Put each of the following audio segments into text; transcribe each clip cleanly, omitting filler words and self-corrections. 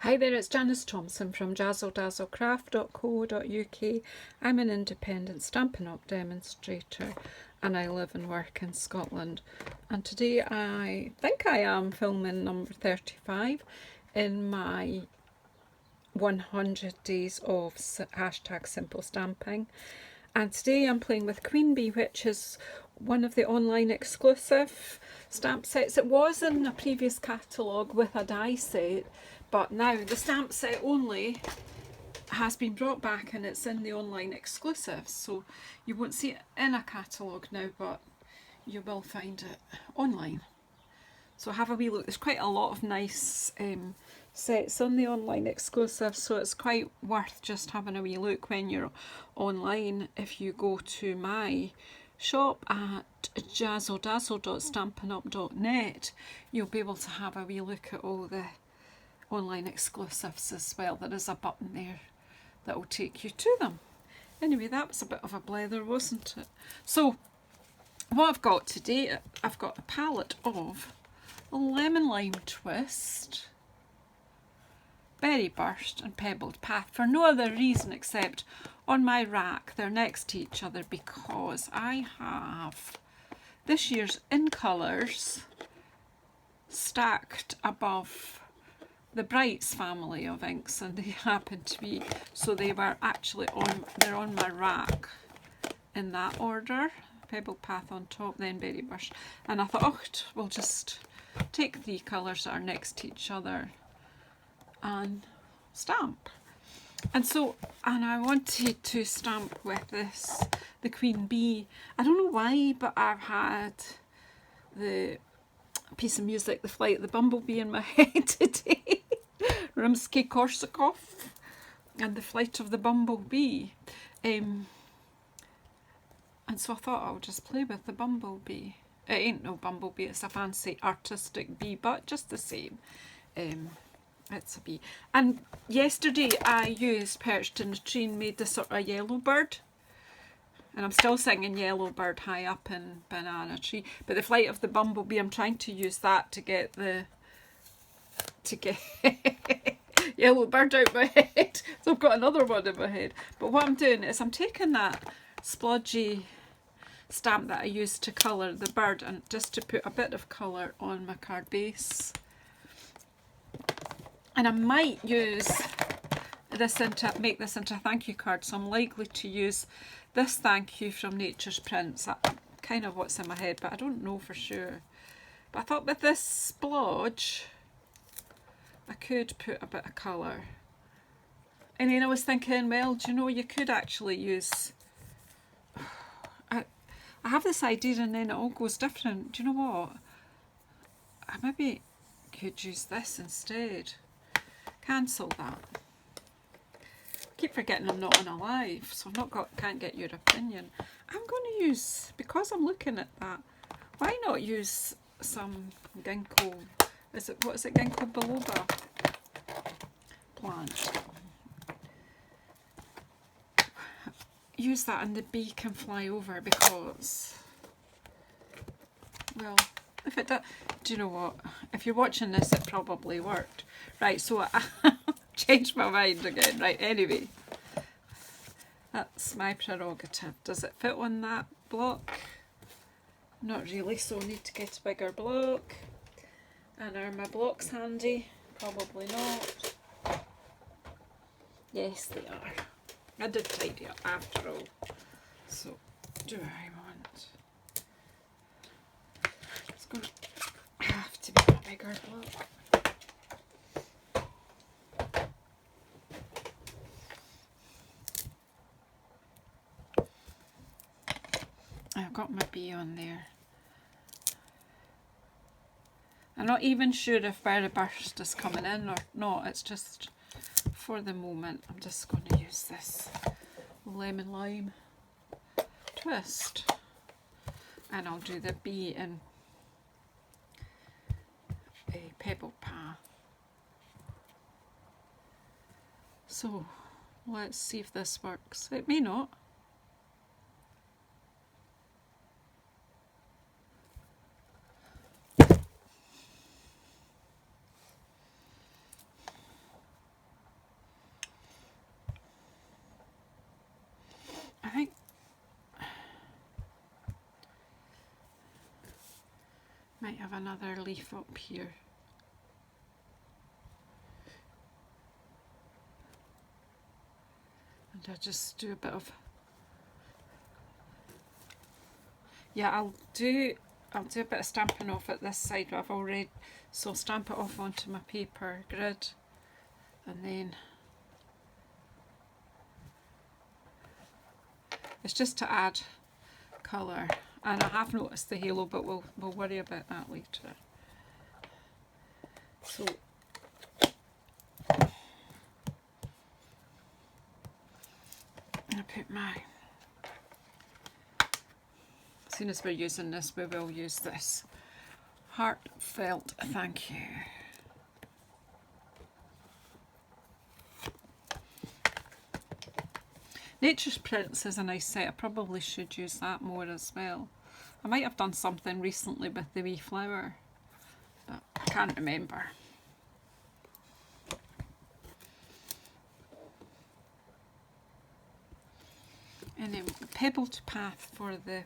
Hi there, it's Janice Thompson from JazzleDazzleCraft.co.uk. I'm an independent Stampin' Up demonstrator and I live and work in Scotland. And today I think I am filming number 35 in my 100 days of hashtag simple stamping. And today I'm playing with Queen Bee, which is one of the online exclusive stamp sets. It was in a previous catalogue with a die set, but now the stamp set only has been brought back and it's in the online exclusive. So you won't see it in a catalogue now, but you will find it online. So have a wee look. There's quite a lot of nice sets on the online exclusive, so it's quite worth just having a wee look when you're online. If you go to my shop at JazzleDazzle.stampinup.net, you'll be able to have a wee look at all the online exclusives as well. There is a button there that will take you to them. Anyway, that was a bit of a blether, wasn't it? So what I've got today, I've got a palette of Lemon Lime Twist, Berry Burst and Pebbled Path, for no other reason except on my rack they're next to each other because I have this year's In Colours stacked above the Brights family of inks, and they happen to be, so they were actually they're on my rack in that order. Pebbled Path on top, then Berry Burst, and I thought, oh, we'll just take the colours that are next to each other and stamp. And I wanted to stamp with this, the Queen Bee. I don't know why, but I've had the piece of music, The Flight of the Bumblebee, in my head today. Rimsky-Korsakov and The Flight of the Bumblebee. And so I thought I'll just play with the bumblebee. It ain't no bumblebee, it's a fancy artistic bee, but just the same. It's a bee. And yesterday I used Perched in a Tree and made this sort of yellow bird. And I'm still singing Yellow Bird high up in Banana Tree. But The Flight of the Bumblebee, I'm trying to use that to get Yellow Bird out my head. So I've got another one in my head. But what I'm doing is I'm taking that splodgy stamp that I used to colour the bird and just to put a bit of colour on my card base. And I might use this make this into a thank you card, so I'm likely to use this thank you from Nature's Prints. That's kind of what's in my head, but I don't know for sure. But I thought with this splodge I could put a bit of colour. And then I was thinking, well, do you know, you could actually use, I have this idea and then it all goes different. Do you know what? I maybe could use this instead. Cancel that. Keep forgetting I'm not on a live, so can't get your opinion. I'm going to use, because I'm looking at that, why not use some ginkgo? What is it, ginkgo biloba plant? Use that and the bee can fly over because, well, if it does, do you know what? If you're watching this, it probably worked. Right, so I changed my mind again. Right, anyway, that's my prerogative. Does it fit on that block? Not really, so I need to get a bigger block. And are my blocks handy? Probably not. Yes, they are. I did tidy up after all. So, do I want... It's going to have to be a bigger block. I've got my bee on there. I'm not even sure if Berry Burst is coming in or not. It's just for the moment. I'm just going to use this Lemon Lime Twist. And I'll do the bee in a Pebbled Path. So let's see if this works. It may not. Might have another leaf up here. And I'll just do a bit of, yeah, I'll do a bit of stamping off at this side. I've already, so stamp it off onto my paper grid, and then it's just to add colour. And I have noticed the halo, but we'll worry about that later. So I put my, as soon as we're using this, we will use this heartfelt thank you. Nature's Prints is a nice set. I probably should use that more as well. I might have done something recently with the wee flower, but I can't remember. And then pebbled path for this.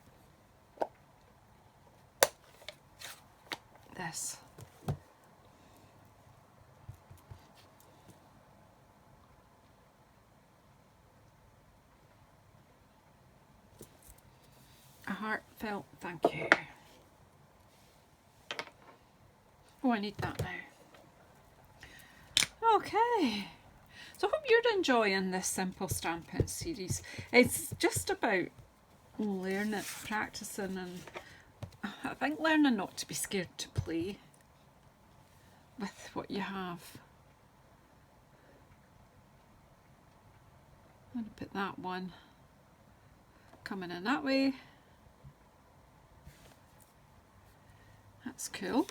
A heartfelt thank you. Oh, I need that now. Okay. So I hope you're enjoying this simple stamping series. It's just about learning, practicing, and I think learning not to be scared to play with what you have. I'm going to put that one coming in that way. That's cool.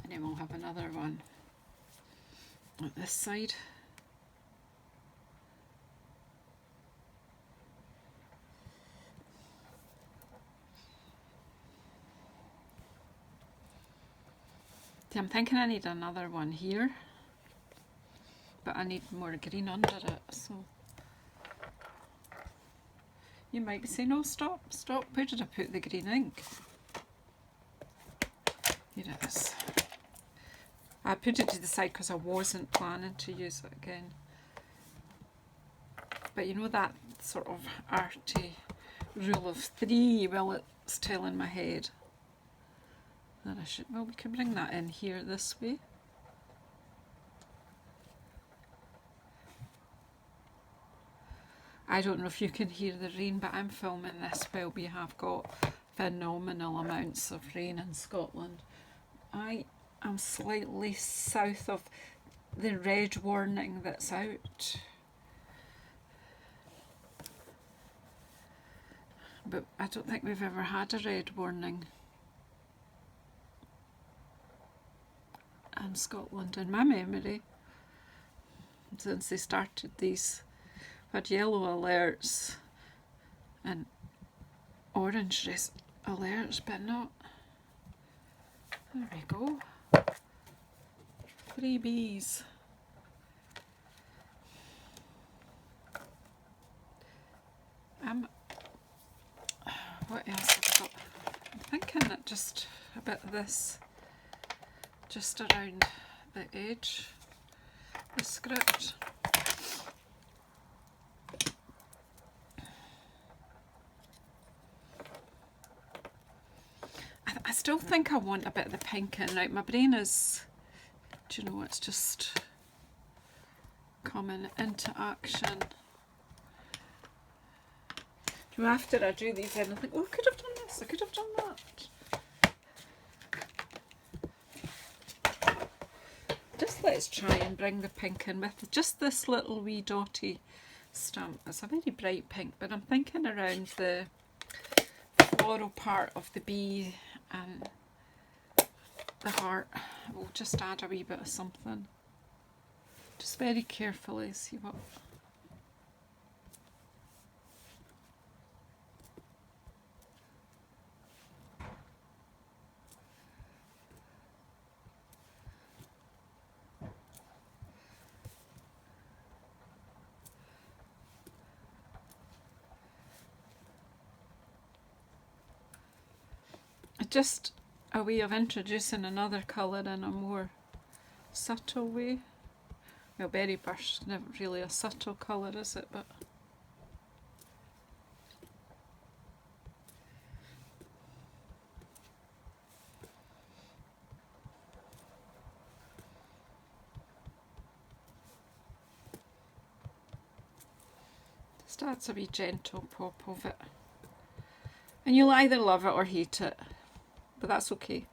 And then we'll have another one on this side. See, I'm thinking I need another one here, but I need more green under it, so you might be saying, no, stop, where did I put the green ink? Here it is. I put it to the side because I wasn't planning to use it again. But you know that sort of arty rule of 3, well, it's telling my head that I should, well, we can bring that in here this way. I don't know if you can hear the rain, but I'm filming this while we have got phenomenal amounts of rain in Scotland. I am slightly south of the red warning that's out. But I don't think we've ever had a red warning in Scotland in my memory since they started these. We've had yellow alerts and orange alerts, but not. There we go. 3 bees. What else have I got? I'm thinking that just a bit of this just around the edge, the script. I still think I want a bit of the pink in. Right, my brain is, do you know, it's just coming into action. You know, after I do these in, I think, oh, I could have done this, I could have done that. Just let's try and bring the pink in with just this little wee dotty stamp. It's a very bright pink, but I'm thinking around the floral part of the bee and the heart. We'll just add a wee bit of something. Just very carefully, see what. just a way of introducing another colour in a more subtle way. Well, berry burst is never really a subtle colour, is it? But just adds a wee gentle pop of it. And you'll either love it or hate it, but that's okay.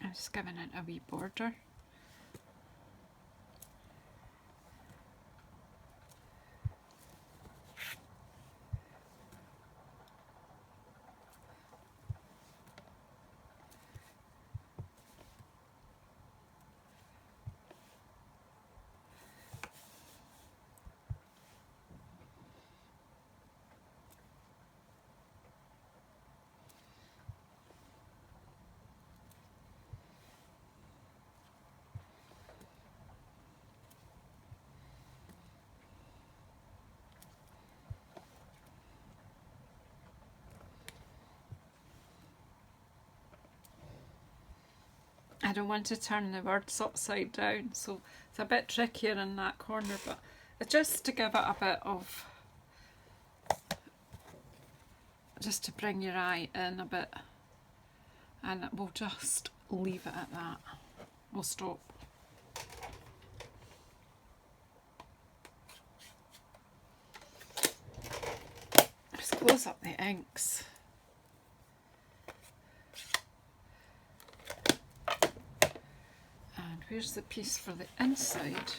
I'm just giving it a wee border. I don't want to turn the words upside down, so it's a bit trickier in that corner, but it's just to give it a bit of, just to bring your eye in a bit, and we'll just leave it at that. We'll stop. Just close up the inks. Here's the piece for the inside.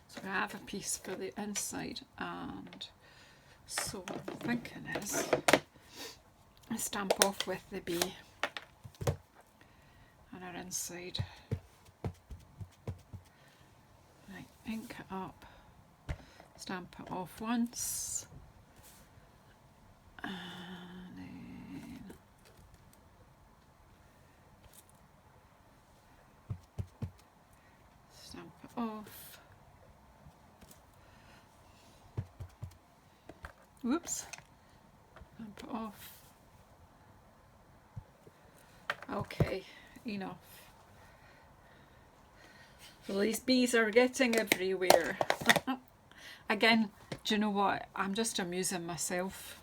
So we have a piece for the inside, and so what I'm thinking is I stamp off with the B on our inside. Right, ink it up, stamp it off once, and then stamp it off. Whoops. Stamp it off. Okay, enough. So these bees are getting everywhere. Again, do you know what? I'm just amusing myself,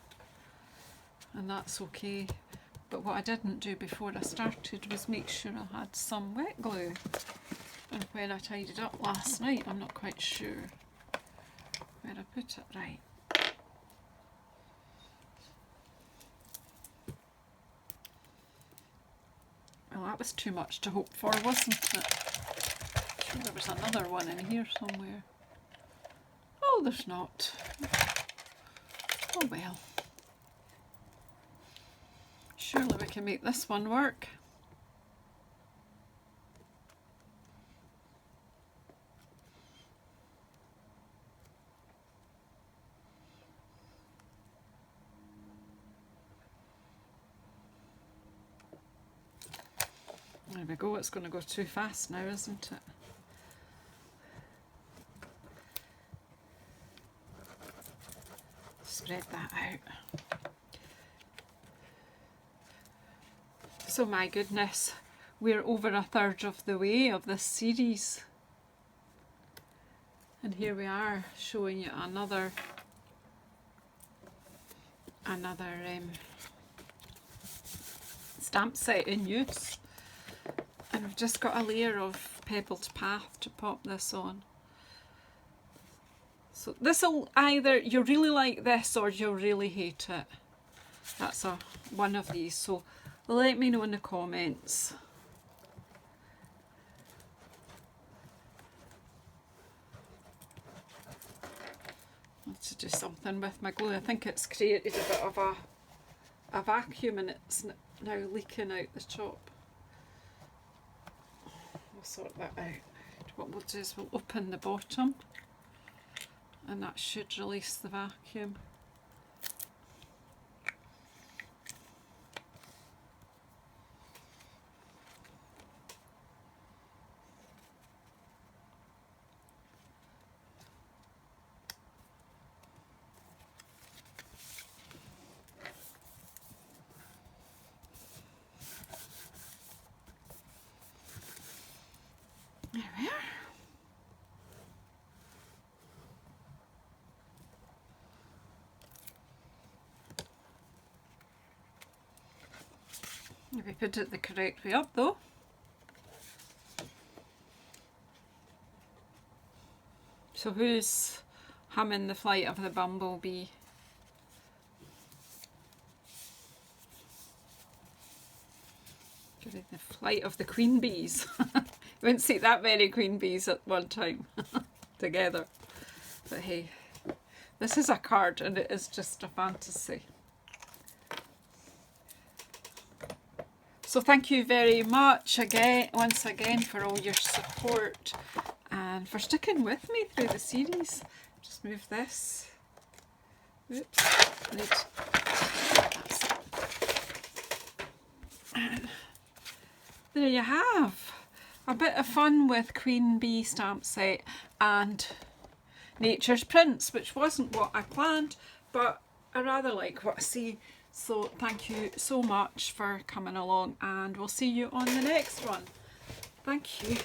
and that's okay. But what I didn't do before I started was make sure I had some wet glue. And when I tidied up last night, I'm not quite sure where I put it. Right. Well, that was too much to hope for, wasn't it? I'm sure there was another one in here somewhere. Oh, there's not. Oh well. Surely we can make this one work. There we go, it's going to go too fast now, isn't it? Spread that out. So my goodness, we're over a third of the way of this series. And here we are showing you another stamp set in use. And we've just got a layer of Pebbled Path to pop this on. So this'll either, you really like this or you'll really hate it. That's one of these, so let me know in the comments. To do something with my glue. I think it's created a bit of a vacuum and it's now leaking out the top. We'll sort that out. What we'll do is we'll open the bottom and that should release the vacuum. There we are. We put it the correct way up though. So who's humming the flight of the bumblebee? The flight of the queen bees. You wouldn't see that many queen bees at one time together. But hey, this is a card and it is just a fantasy. So thank you very much once again for all your support and for sticking with me through the series. Just move this. Oops. There you have a bit of fun with Queen Bee stamp set and Nature's Prints, which wasn't what I planned, but I rather like what I see. So thank you so much for coming along and we'll see you on the next one. Thank you.